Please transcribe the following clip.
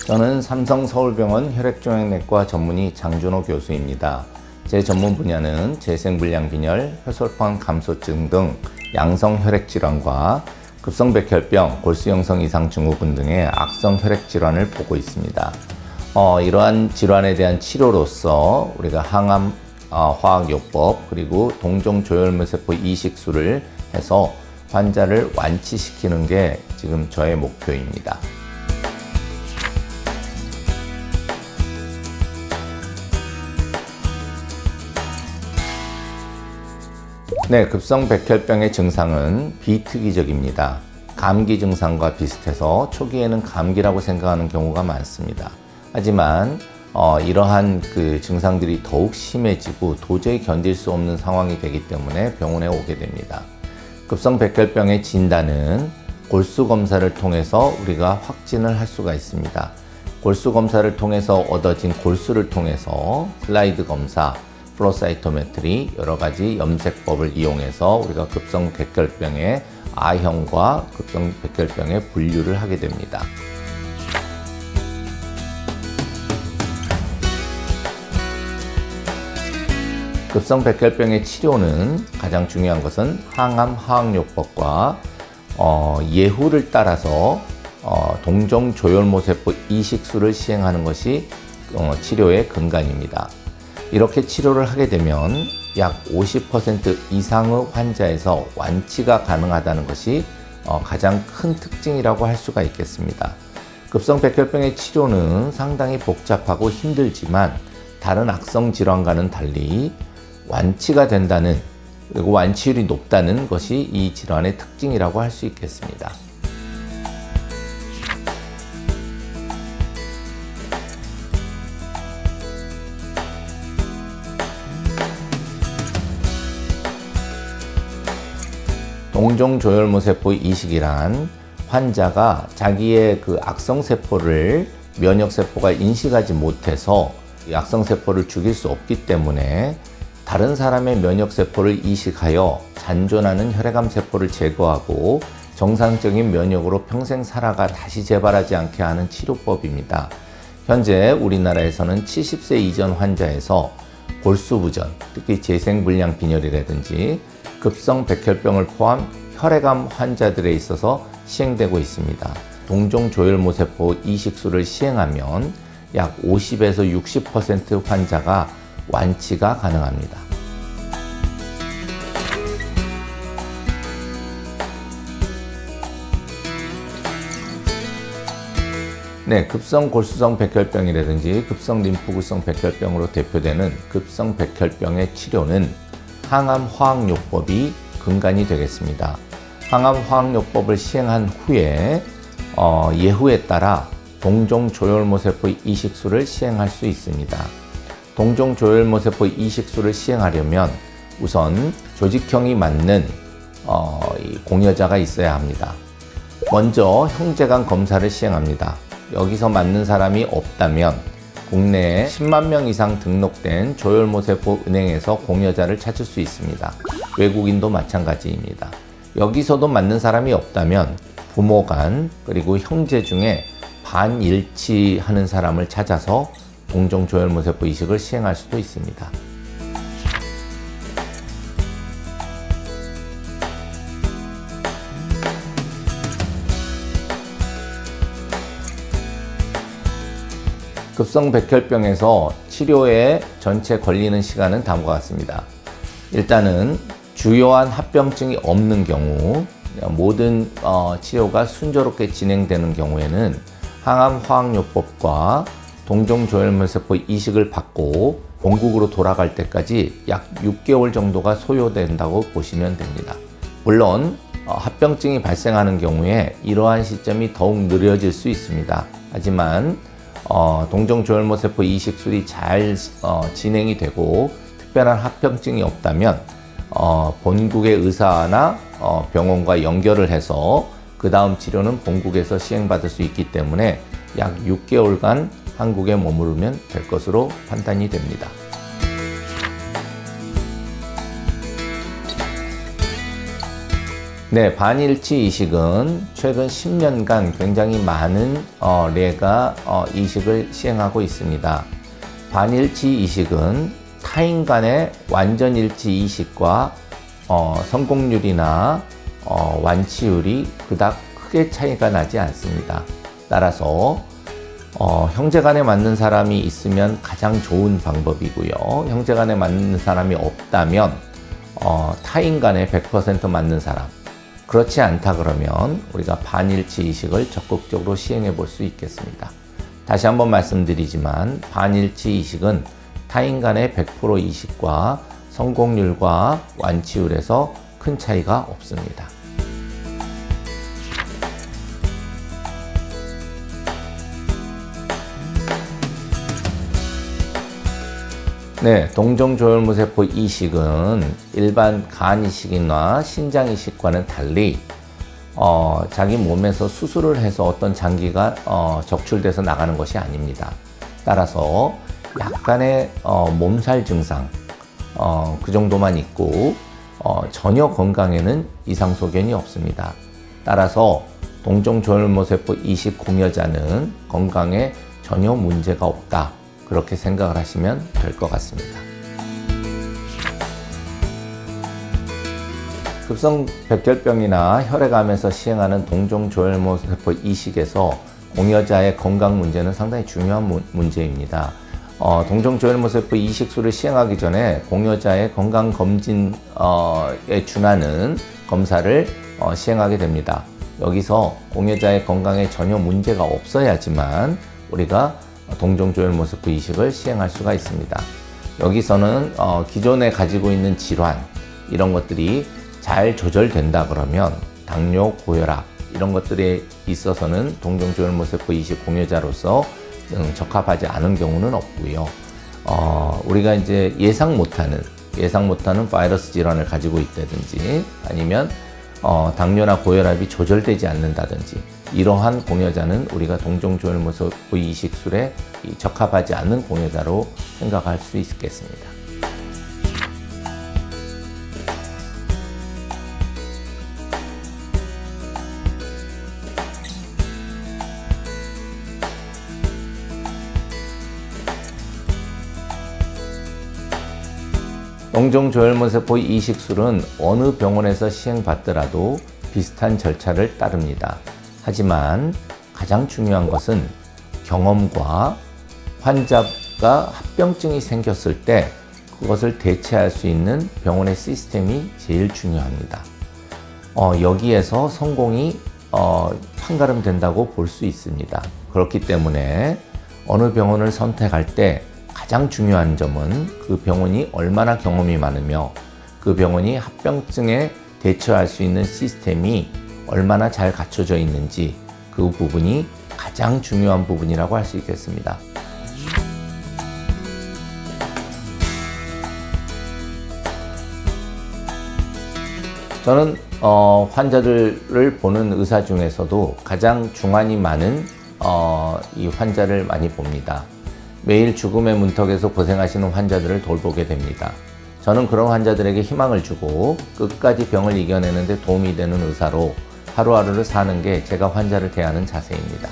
저는 삼성서울병원 혈액종양내과 전문의 장준호 교수입니다. 제 전문 분야는 재생불량빈혈, 혈소판 감소증 등 양성 혈액질환과 급성백혈병, 골수형성 이상 증후군 등의 악성 혈액질환을 보고 있습니다. 이러한 질환에 대한 치료로서 우리가 항암 화학요법 그리고 동종조혈모세포 이식술을 해서 환자를 완치시키는 게 지금 저의 목표입니다. 네, 급성백혈병의 증상은 비특이적입니다. 감기 증상과 비슷해서 초기에는 감기라고 생각하는 경우가 많습니다. 하지만 이러한 증상들이 더욱 심해지고 도저히 견딜 수 없는 상황이 되기 때문에 병원에 오게 됩니다. 급성백혈병의 진단은 골수검사를 통해서 우리가 확진을 할 수가 있습니다. 골수검사를 통해서 얻어진 골수를 통해서 슬라이드 검사, 플로사이토메트리 여러가지 염색법을 이용해서 우리가 급성백혈병의 A형과 급성백혈병의 분류를 하게 됩니다. 급성백혈병의 치료는 가장 중요한 것은 항암 화학요법과 예후를 따라서 동종조혈모세포 이식술을 시행하는 것이 치료의 근간입니다. 이렇게 치료를 하게 되면 약 50% 이상의 환자에서 완치가 가능하다는 것이 가장 큰 특징이라고 할 수가 있겠습니다. 급성백혈병의 치료는 상당히 복잡하고 힘들지만 다른 악성 질환과는 달리 완치가 된다는, 그리고 완치율이 높다는 것이 이 질환의 특징이라고 할 수 있겠습니다. 동종조혈모세포 이식이란 환자가 자기의 악성세포를 면역세포가 인식하지 못해서 악성세포를 죽일 수 없기 때문에 다른 사람의 면역세포를 이식하여 잔존하는 혈액암세포를 제거하고 정상적인 면역으로 평생 살아가 다시 재발하지 않게 하는 치료법입니다. 현재 우리나라에서는 70세 이전 환자에서 골수부전, 특히 재생불량빈혈이라든지 급성백혈병을 포함 혈액암 환자들에 있어서 시행되고 있습니다. 동종조혈모세포 이식술을 시행하면 약 50에서 60% 환자가 완치가 가능합니다. 네, 급성골수성 백혈병이라든지 급성림프구성 백혈병으로 대표되는 급성백혈병의 치료는 항암 화학요법이 근간이 되겠습니다. 항암 화학요법을 시행한 후에 예후에 따라 동종조혈모세포 이식술을 시행할 수 있습니다. 동종조혈모세포 이식술을 시행하려면 우선 조직형이 맞는 공여자가 있어야 합니다. 먼저 형제간 검사를 시행합니다. 여기서 맞는 사람이 없다면 국내에 10만 명 이상 등록된 조혈모세포 은행에서 공여자를 찾을 수 있습니다. 외국인도 마찬가지입니다. 여기서도 맞는 사람이 없다면 부모 간 그리고 형제 중에 반일치하는 사람을 찾아서 동종조혈모세포 이식을 시행할 수도 있습니다. 급성백혈병에서 치료에 전체 걸리는 시간은 다음과 같습니다. 일단은 주요한 합병증이 없는 경우, 모든 치료가 순조롭게 진행되는 경우에는 항암 화학요법과 동종조혈모세포 이식을 받고 본국으로 돌아갈 때까지 약 6개월 정도가 소요된다고 보시면 됩니다. 물론 합병증이 발생하는 경우에 이러한 시점이 더욱 느려질 수 있습니다. 하지만 동종조혈모세포 이식술이 잘 진행이 되고 특별한 합병증이 없다면 본국의 의사나 병원과 연결을 해서 그 다음 치료는 본국에서 시행받을 수 있기 때문에 약 6개월간 한국에 머무르면 될 것으로 판단이 됩니다. 네, 반일치 이식은 최근 10년간 굉장히 많은 례가 이식을 시행하고 있습니다. 반일치 이식은 타인 간의 완전일치 이식과 성공률이나 완치율이 그닥 크게 차이가 나지 않습니다. 따라서 형제간에 맞는 사람이 있으면 가장 좋은 방법이고요. 형제간에 맞는 사람이 없다면 타인 간에 100% 맞는 사람, 그렇지 않다 그러면 우리가 반일치 이식을 적극적으로 시행해 볼 수 있겠습니다. 다시 한번 말씀드리지만 반일치 이식은 타인 간의 100% 이식과 성공률과 완치율에서 큰 차이가 없습니다. 네, 동종조혈모세포 이식은 일반 간 이식이나 신장 이식과는 달리 자기 몸에서 수술을 해서 어떤 장기가 적출돼서 나가는 것이 아닙니다. 따라서 약간의 몸살 증상 그 정도만 있고 전혀 건강에는 이상 소견이 없습니다. 따라서 동종조혈모세포 이식 공여자는 건강에 전혀 문제가 없다, 그렇게 생각을 하시면 될 것 같습니다. 급성백혈병이나 혈액암에서 시행하는 동종조혈모세포 이식에서 공여자의 건강 문제는 상당히 중요한 문제입니다. 동종조혈모세포 이식술을 시행하기 전에 공여자의 건강검진에 준하는 검사를 시행하게 됩니다. 여기서 공여자의 건강에 전혀 문제가 없어야지만 우리가 동종조혈모세포 이식을 시행할 수가 있습니다. 여기서는 기존에 가지고 있는 질환, 이런 것들이 잘 조절된다 그러면 당뇨, 고혈압 이런 것들에 있어서는 동종조혈모세포 이식 공여자로서 적합하지 않은 경우는 없고요. 우리가 이제 예상 못하는 바이러스 질환을 가지고 있다든지 아니면 당뇨나 고혈압이 조절되지 않는다든지 이러한 공여자는 우리가 동종조혈모세포 이식술에 적합하지 않는 공여자로 생각할 수 있겠습니다. 동종조혈모세포 이식술은 어느 병원에서 시행받더라도 비슷한 절차를 따릅니다. 하지만 가장 중요한 것은 경험과 환자가 합병증이 생겼을 때 그것을 대체할 수 있는 병원의 시스템이 제일 중요합니다. 여기에서 성공이 판가름된다고 볼 수 있습니다. 그렇기 때문에 어느 병원을 선택할 때 가장 중요한 점은 그 병원이 얼마나 경험이 많으며 그 병원이 합병증에 대처할 수 있는 시스템이 얼마나 잘 갖춰져 있는지, 그 부분이 가장 중요한 부분이라고 할 수 있겠습니다. 저는 환자들을 보는 의사 중에서도 가장 중환이 많은 이 환자를 많이 봅니다. 매일 죽음의 문턱에서 고생하시는 환자들을 돌보게 됩니다. 저는 그런 환자들에게 희망을 주고 끝까지 병을 이겨내는 데 도움이 되는 의사로 하루하루를 사는 게 제가 환자를 대하는 자세입니다.